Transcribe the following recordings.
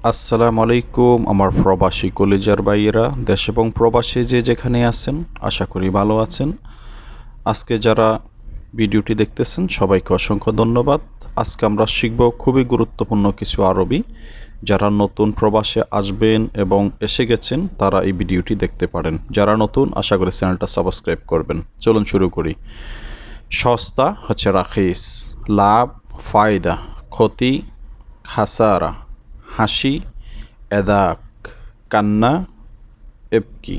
আসসালামু আলাইকুম আমার প্রবাসী কলিজার ভাইয়েরা, দেশ এবং প্রবাসী যে যেখানে আছেন আশা করি ভালো আছেন। আজকে যারা ভিডিওটি দেখতেছেন সবাইকে অসংখ্য ধন্যবাদ। আজকে আমরা শিখব খুবই গুরুত্বপূর্ণ কিছু আরবি। যারা নতুন প্রবাসে আসবেন এবং এসে গেছেন তারা এই ভিডিওটি দেখতে পারেন। যারা নতুন আশা করি চ্যানেলটা সাবস্ক্রাইব করবেন। চলুন শুরু করি। সস্তা হচ্ছে রাখিস, লাভ ফায়দা, ক্ষতি খাসারা, হাসি এদাক, কান্না এবকি।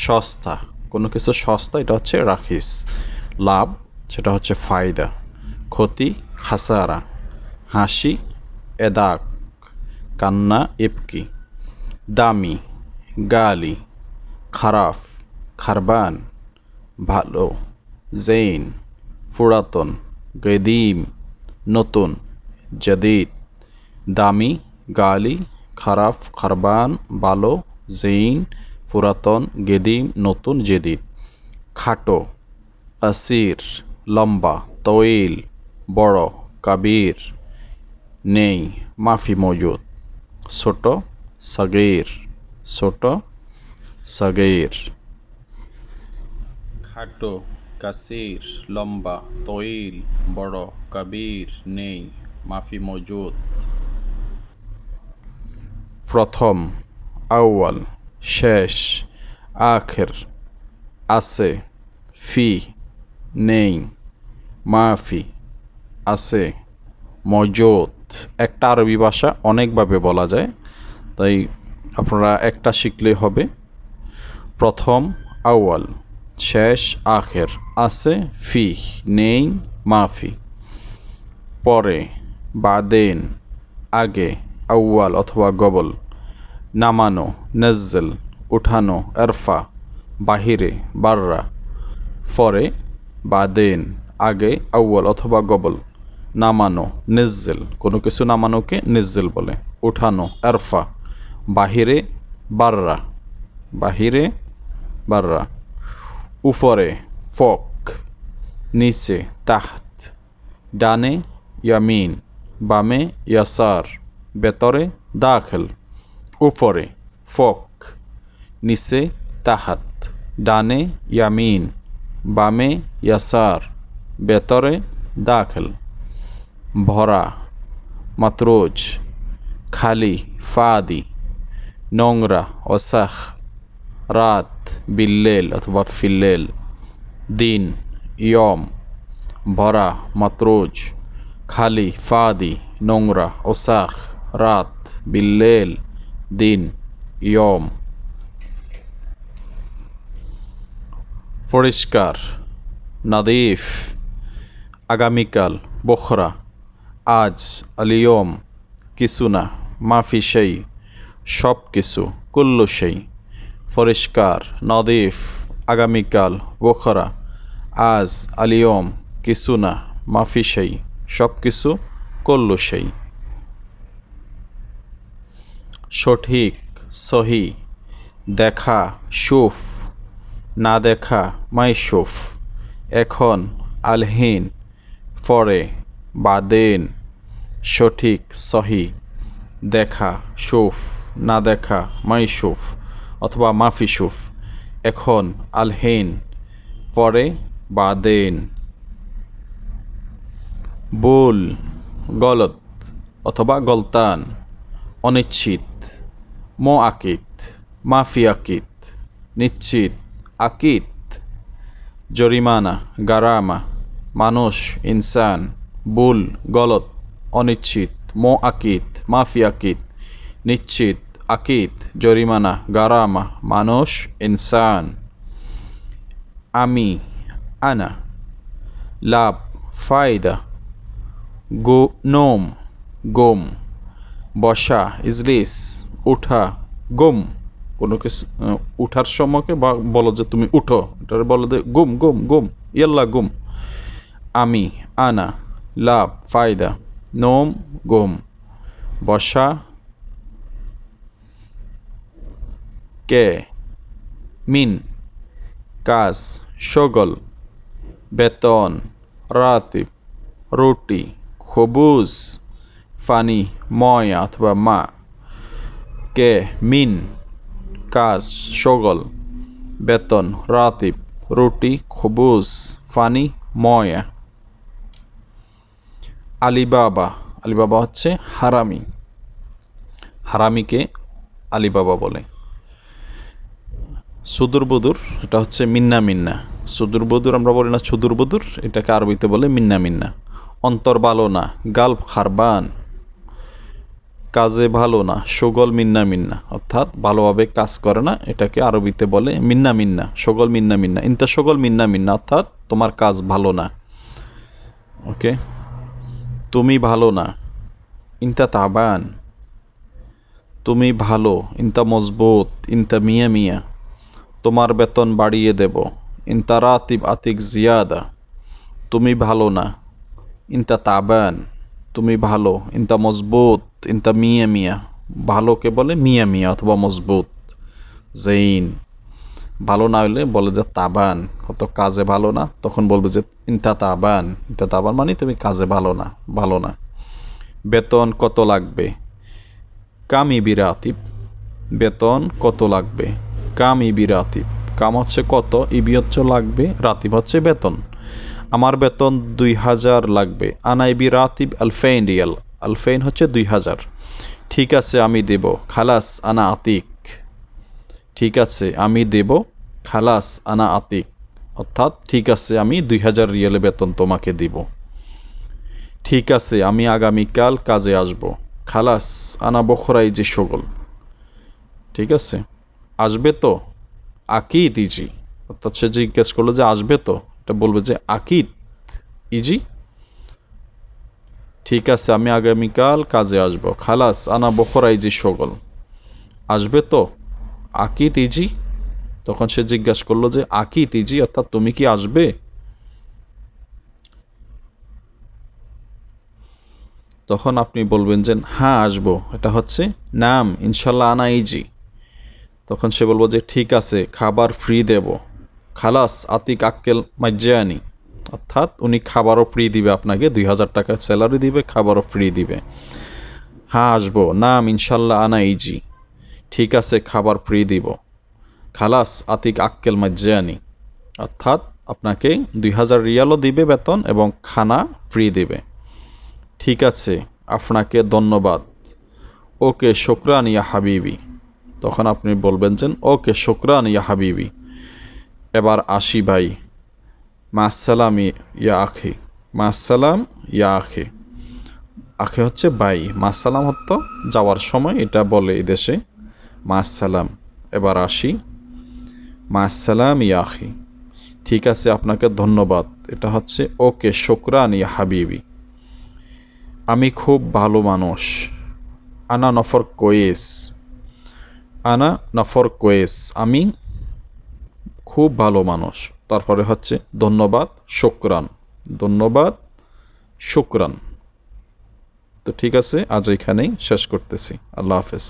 সস্তা, কোনো কিছু সস্তা এটা হচ্ছে রাখিস, লাভ সেটা হচ্ছে ফায়দা, ক্ষতি খাসারা, হাসি এদাক, কান্না এবকি। দামি গালি, খারাপ খারবান, ভালো, জেইন পুরাতন, গদিম নতুন, জদিদ। দামি গালি খারাপ খারবান ভালো জেইন পুরাতন গেদিম নতুন জেদিদ। খাটো আসির লম্বা তৈল বড় কাবির নেই মাফি মজুদ। ছোট সগীর ছোট সগীর। খাটো কাসির লম্বা তৈল বড় কাবির নেই মাফি মজুদ। প্রথম আউয়াল শেষ, আখের আছে, ফি নেই, মাফি আছে, মজুদ। একটা আরবি ভাষা অনেকভাবে বলা যায়, তাই আপনারা একটা শিখলেই হবে। প্রথম আউয়াল, শেষ আখের, আছে ফি নেই, মাফি। পরে বাদেন আগে, আউয়াল অথবা গবল। নামানো নজ্জল উঠানো, এরফা বাহিরে, বাররা। পরে বাদেন আগে, আউয়াল অথবা গবল। নামানো নিজ্জল, কোনো কিছু নামানোকে নিজ্জল বলে। উঠানো এরফা বাহিরে, বাররা বাহিরে, বাররা। উপরে ফক, নিচে তাহত, ডানে ইয়ামিন বামে ইয়াসার, ভেতরে দাখিল। উপরে ফক, নিচে তাহাত, ডানে ইয়ামিন বামে ইয়াসার, ভেতরে দাখিল। ভরা মাতরোজ খালি ফাদি, নোংরা ওসাখ, রাত বিল্লেল অথবা ফিল্লেল, দিন ইয়ম। ভরা মাতরোজ খালি ফাদি নোংরা ওসাখ, রাত বিল্লেল দিন ইয়ম। পরিষ্কার নাদিফ, আগামীকাল বখরা, আজ আলিয়ম কিছু না, মাফি সেই সব কিছু, কুল্লু সেই। পরিষ্কার নাদিফ আগামীকাল বখরা, আজ আলিয়ম কিছু না, মাফি সেই সব কিছু, কুল্লু সেই। সঠিক সহি, দেখা শুফ, না দেখা মাইশুফ। এখন আলহিন পরে, বাদেন। সঠিক সহি, দেখা শুফ, না দেখা মাইশুফ অথবা মাফিশুফ। এখন আলহিন পরে, বাদেন। ভুল গলত অথবা গলতান, অনিশ্চিত। মো আকিত মাফি আকিত, নিশ্চিত আকিত। জরিমানা গারামা, মানুষ ইনসান। ভুল গলত অনিশ্চিত, মো আকিত মাফি আকিত, নিশ্চিত আকিত। জরিমানা গারামা মানুষ ইনসান। আমি আনা, লাভ ফায়দা, নোম গোম। বসা ইজলিস উঠা, গুম। কোনো কিছু উঠার সময়কে বলো যে তুমি উঠো, এটার বলো যে গুম গুম গুম, ইয়াল্লা গুম। আমি আনা, লাভ ফায়দা, নোম গুম। বসা কে, মিন কাজ, শগল বেতন, রাতিব রুটি, খবুজ ফানি ময়া অথবা মা। কে মিন কাজ শগল বেতন রাতিব রুটি খবুজ ফানি ময়া আলিবাবা আলিবাবা হচ্ছে হারামি হারামিকে আলিবাবা বলে সুদূর বুদুর এটা হচ্ছে মিন্না মিন্না সুদূর বুদুর আমরা বলি না সুদূর বুদুর এটাকে আরবিতে বলে মিন্না মিন্না অন্তর ভালো না গাল্প খারবান কাজে ভালো না সগল মিন্না মিন্না অর্থাৎ ভালোভাবে কাজ করে না এটাকে আরবিতে বলে মিন্না মিন্না সগল মিন্না মিন্না ইন্তা সগল মিন্না মিন্না অর্থাৎ তোমার কাজ ভালো না ওকে তুমি ভালো না ইন্তা তাবান তুমি ভালো ইন্তা মজবুত ইন্তা মিয়া মিয়া তোমার বেতন বাড়িয়ে দেব ইন্তা রাতিব আতিক জিয়াদা তুমি ভালো না ইন্তা তাবান তুমি ভালো ইন্তা মজবুত ইন্তা মিয়া মিয়া ভালোকে বলে মিয়া মিয়া অথবা মজবুত জৈন ভালো না হলে বলে যে তাবান কত কাজে ভালো না তখন বলবে যে ইন্তা তাবান মানে তুমি কাজে ভালো না বেতন কত লাগবে কামি বিরাতিব বেতন কত লাগবে কামি বিরাতিব কাম হচ্ছে কত ইবি হচ্ছে লাগবে রাতিব হচ্ছে বেতন আমার বেতন 2000 লাগবে আনাই বিরাতিব আলফাইন রিয়াল আলফাইন হচ্ছে 2000 ঠিক আছে আমি দেব খালাস আনা আতিক ঠিক আছে আমি দেব খালাস আনা আতিক অর্থাৎ ঠিক আছে আমি 2000 রিয়ালে বেতন তোমাকে দিব ঠিক আছে আমি আগামীকাল কাজে আসব খালাস আনা বখরাই যে শগল ঠিক আছে আসবে তো আকিদ ইজি অর্থাৎ সে জিজ্ঞেস করলো যে আসবে তো এটা বলবে যে আকিদ ইজি ঠিক আছে আমি আগামীকাল কাজে আসব খালাস আনা বখরাই যে শগল আসবে তো আকিদ ইজি তখন সে জিজ্ঞাসা করলো যে আকিদ ইজি অর্থাৎ তুমি কি আসবে তখন আপনি বলবেন যে হ্যাঁ আসবো এটা হচ্ছে নাম ইনশাল্লাহ আনা ইজি তখন সে বলবো যে ঠিক আছে খাবার ফ্রি দেব খালাস আতিক আক্কেল মাজ্জানি অর্থাৎ উনি খাবারও ফ্রি দিবে আপনাকে 2000 টাকা স্যালারি দিবে খাবারও ফ্রি দিবে হ্যাঁ আসবো নাম ইনশাল্লাহ আনা ইজি ঠিক আছে খাবার ফ্রি দিব খালাস আতিক আক্কেল মাজ্জানি অর্থাৎ আপনাকে 2000 রিয়ালও দিবে বেতন এবং খানা ফ্রি দিবে ঠিক আছে আপনাকে ধন্যবাদ ওকে শুকরান ইয়া হাবিবি তখন আপনি বলবেন যে ওকে শুকরান ইয়া হাবিবি এবার আসি ভাই মাসসালাম ইয়া আখি মাসসালাম ইয়া আখি আখি হচ্ছে ভাই মাসসালাম হতো যাওয়ার সময় এটা বলে এই দেশে মাসসালাম এবার আসি মাসসালাম ইয়া আখি ঠিক আছে আপনাকে ধন্যবাদ এটা হচ্ছে ওকে শুকরান ইয়া হাবিবি আমি খুব ভালো মানুষ আনা নফর কোয়েস আনা নফর কোয়েস আমি খুব ভালো মানুষ তারপরে হচ্ছে ধন্যবাদ শুকরান তো ঠিক আছে আজ এখানেই শেষ করতেছি আল্লাহ হাফেজ